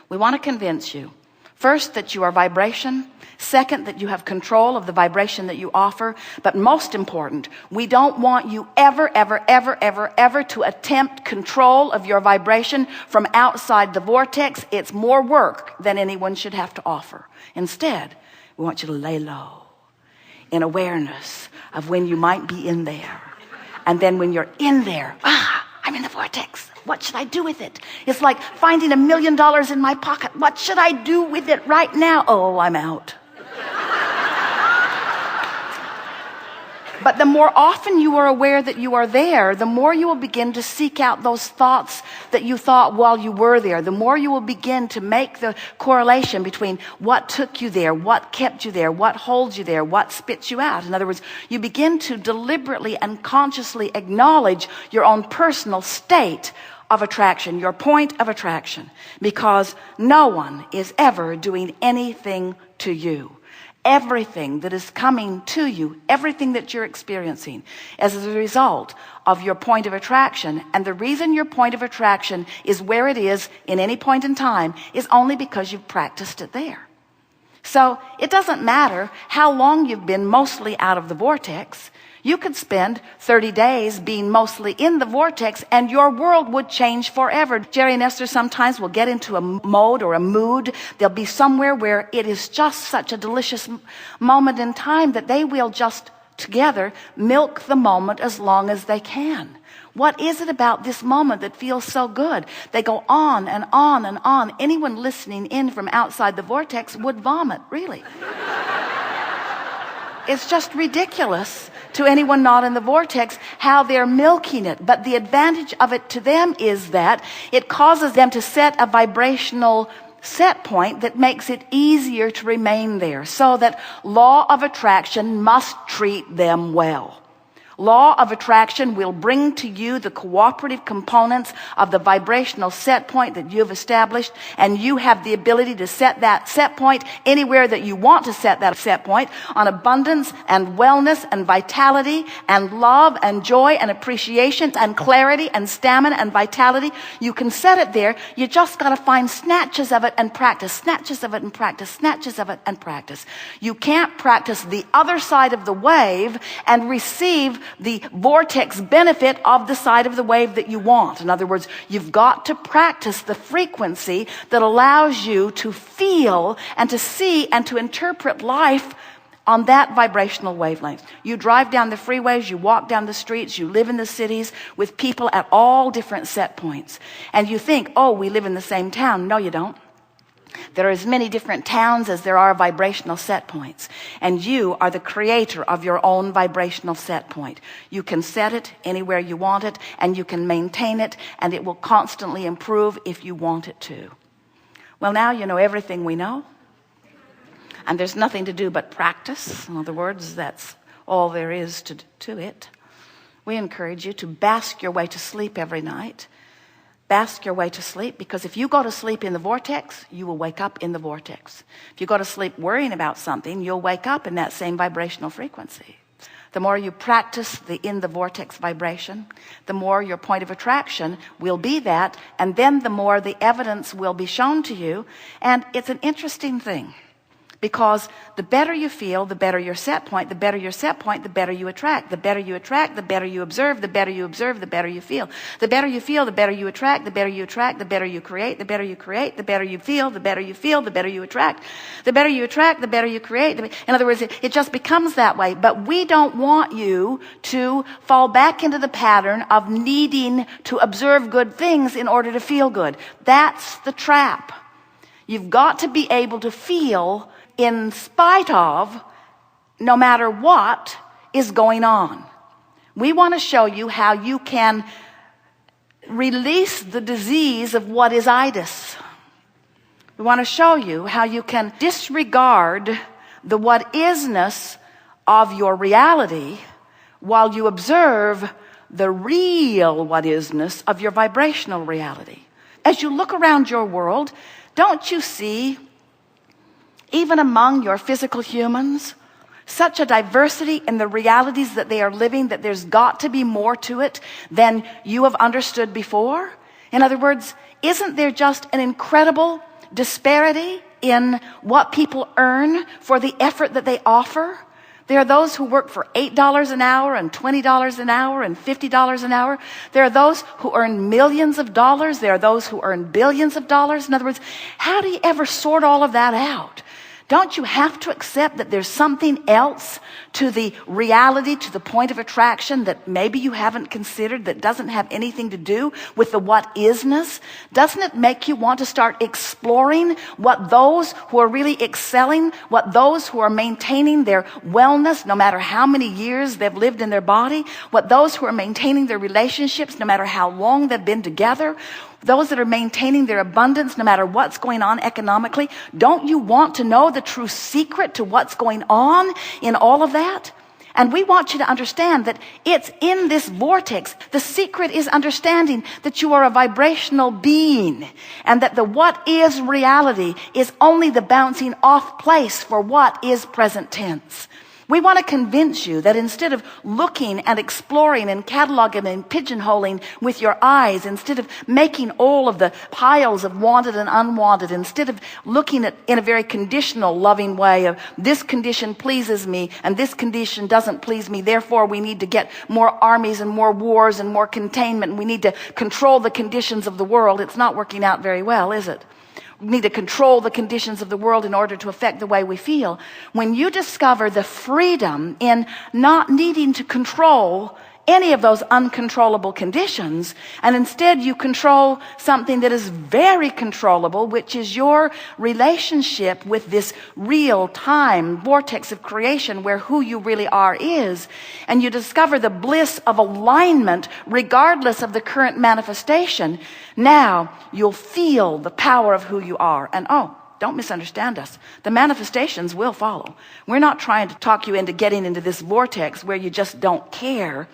We want to convince you, first, that you are vibration. Second, that you have control of the vibration that you offer. But most important, we don't want you ever to attempt control of your vibration from outside the vortex. It's more work than anyone should have to offer. Instead, we want you to lay low in awareness of when you might be in there. And then when you're in there, I'm in the vortex. What should I do with it? It's like finding $1 million in my pocket. What should I do with it right now? Oh, I'm out. But the more often you are aware that you are there, the more you will begin to seek out those thoughts that you thought while you were there. The more you will begin to make the correlation between what took you there, what kept you there, what holds you there, what spits you out. In other words, you begin to deliberately and consciously acknowledge your own personal state of attraction, your point of attraction, because no one is ever doing anything to you. Everything that is coming to you, everything that you're experiencing as a result of your point of attraction, and the reason your point of attraction is where it is in any point in time is only because you've practiced it there. So it doesn't matter how long you've been mostly out of the vortex. You could spend 30 days being mostly in the vortex and your world would change forever. Jerry and Esther sometimes will get into a mode or a mood. They'll be somewhere where it is just such a delicious moment in time that they will just together milk the moment as long as they can. What is it about this moment that feels so good? They go on and on and on. Anyone listening in from outside the vortex would vomit, really. It's just ridiculous to anyone not in the vortex how they're milking it. But the advantage of it to them is that it causes them to set a vibrational set point that makes it easier to remain there, so that law of attraction must treat them well. Law of attraction will bring to you the cooperative components of the vibrational set point that you've established, and you have the ability to set that set point anywhere that you want to set that set point, on abundance and wellness and vitality and love and joy and appreciation and clarity and stamina and vitality. You can set it there. You just got to find snatches of it and practice, snatches of it and practice, snatches of it and practice. You can't practice the other side of the wave and receive the vortex benefit of the side of the wave that you want. In other words, you've got to practice the frequency that allows you to feel and to see and to interpret life on that vibrational wavelength. You drive down the freeways, you walk down the streets, you live in the cities with people at all different set points. And you think, oh, we live in the same town. No, you don't. There are as many different towns as there are vibrational set points. And you are the creator of your own vibrational set point. You can set it anywhere you want it, and you can maintain it, and it will constantly improve if you want it to. Well, now you know everything we know. And there's nothing to do but practice. In other words, that's all there is to it. We encourage you to bask your way to sleep every night. Bask your way to sleep, because if you go to sleep in the vortex, you will wake up in the vortex. If you go to sleep worrying about something, you'll wake up in that same vibrational frequency. The more you practice the in the vortex vibration, the more your point of attraction will be that, and then the more the evidence will be shown to you. And it's an interesting thing, because the better you feel, the better your set point, the better your set point, the better you attract. The better you attract, the better you observe, the better you observe, the better you feel. The better you feel, the better you attract, the better you attract, the better you create, the better you create, the better you feel, the better you feel, the better you attract. The better you attract, the better you create. In other words, it just becomes that way. But we don't want you to fall back into the pattern of needing to observe good things in order to feel good. That's the trap. You've got to be able to feel in spite of, no matter what is going on. We want to show you how you can release the disease of what is itis. We want to show you how you can disregard the what isness of your reality while you observe the real what isness of your vibrational reality. As you look around your world, don't you see, even among your physical humans, such a diversity in the realities that they are living, that there's got to be more to it than you have understood before? In other words, isn't there just an incredible disparity in what people earn for the effort that they offer? There are those who work for $8 an hour and $20 an hour and $50 an hour. There are those who earn millions of dollars. There are those who earn billions of dollars. In other words, how do you ever sort all of that out? Don't you have to accept that there's something else to the reality, to the point of attraction that maybe you haven't considered, that doesn't have anything to do with the what isness? Doesn't it make you want to start exploring what those who are really excelling, what those who are maintaining their wellness, no matter how many years they've lived in their body, what those who are maintaining their relationships, no matter how long they've been together, those that are maintaining their abundance no matter what's going on economically? Don't you want to know the true secret to what's going on in all of that? And we want you to understand that it's in this vortex. The secret is understanding that you are a vibrational being and that the what is reality is only the bouncing off place for what is present tense. We want to convince you that instead of looking and exploring and cataloging and pigeonholing with your eyes, instead of making all of the piles of wanted and unwanted, instead of looking at in a very conditional, loving way of this condition pleases me and this condition doesn't please me, therefore we need to get more armies and more wars and more containment and we need to control the conditions of the world. It's not working out very well, is it? We need to control the conditions of the world in order to affect the way we feel. When you discover the freedom in not needing to control any of those uncontrollable conditions, and instead you control something that is very controllable, which is your relationship with this real-time vortex of creation where who you really are is, and you discover the bliss of alignment regardless of the current manifestation, now you'll feel the power of who you are. And don't misunderstand us. The manifestations will follow. We're not trying to talk you into getting into this vortex where you just don't care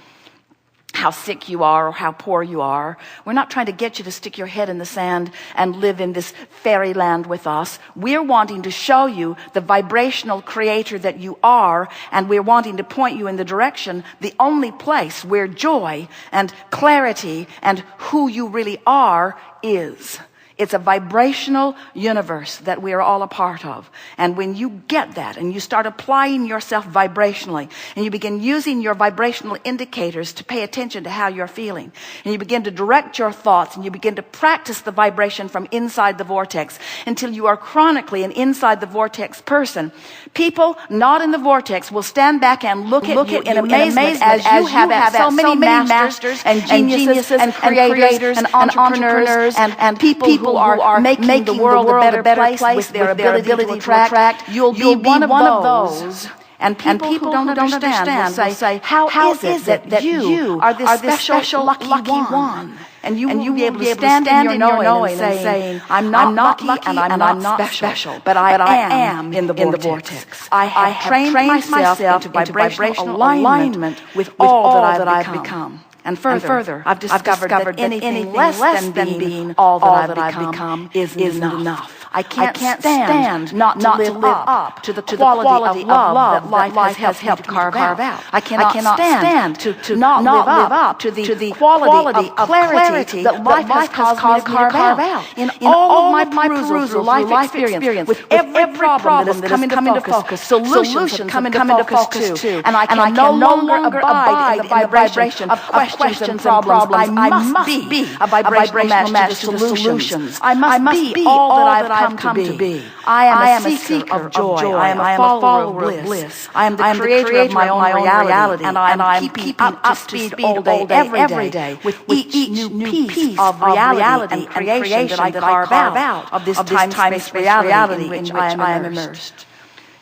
how sick you are or how poor you are. We're not trying to get you to stick your head in the sand and live in this fairyland with us. We're wanting to show you the vibrational creator that you are, and we're wanting to point you in the direction, the only place where joy and clarity and who you really are is. It's a vibrational universe that we are all a part of. And when you get that and you start applying yourself vibrationally and you begin using your vibrational indicators to pay attention to how you're feeling, and you begin to direct your thoughts and you begin to practice the vibration from inside the vortex until you are chronically an inside the vortex person, people not in the vortex will stand back and look at you in amazement as you have so many masters and geniuses and creators and entrepreneurs and people who are making the world a better place with their ability to attract. You'll be one of those. And people who don't understand will say, how is it that you are this special lucky one? And you will be able to stand in your knowing and saying, I'm not lucky and I'm not special, but I am in the vortex. I have trained myself into vibrational alignment with all that I've become. And further, I've discovered that anything less than being all that I've become isn't enough. I can't stand not to live up to the quality of love that life has helped carve out. I cannot stand to not live up to the quality of clarity that life has caused me to carve out. In all of my perusal through life experience, with every problem that has come into focus, solutions have come into focus too. And I can no longer abide in the vibration of questions and problems. I must be a vibrational match to the solutions. I must be all that I've come to be. I am a seeker of joy. I am a follower of bliss. I am the creator of my own reality. And I am keeping up to speed all day, every day, with each new piece of reality and creation that I carve out of this time-space reality in which I am immersed.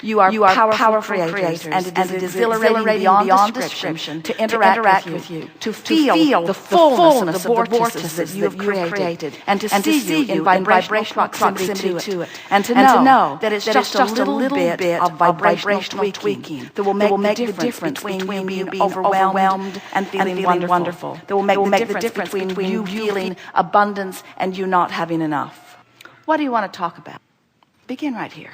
You are powerful creators, and it is exhilarating beyond description to interact with you, to feel the fullness of the vortices that you have created, and to see you in vibrational proximity to it, and to know that it's just a little bit of vibrational tweaking that will make the difference between you being overwhelmed and feeling wonderful, that will make the difference between you feeling abundance and you not having enough. What do you want to talk about? Begin right here.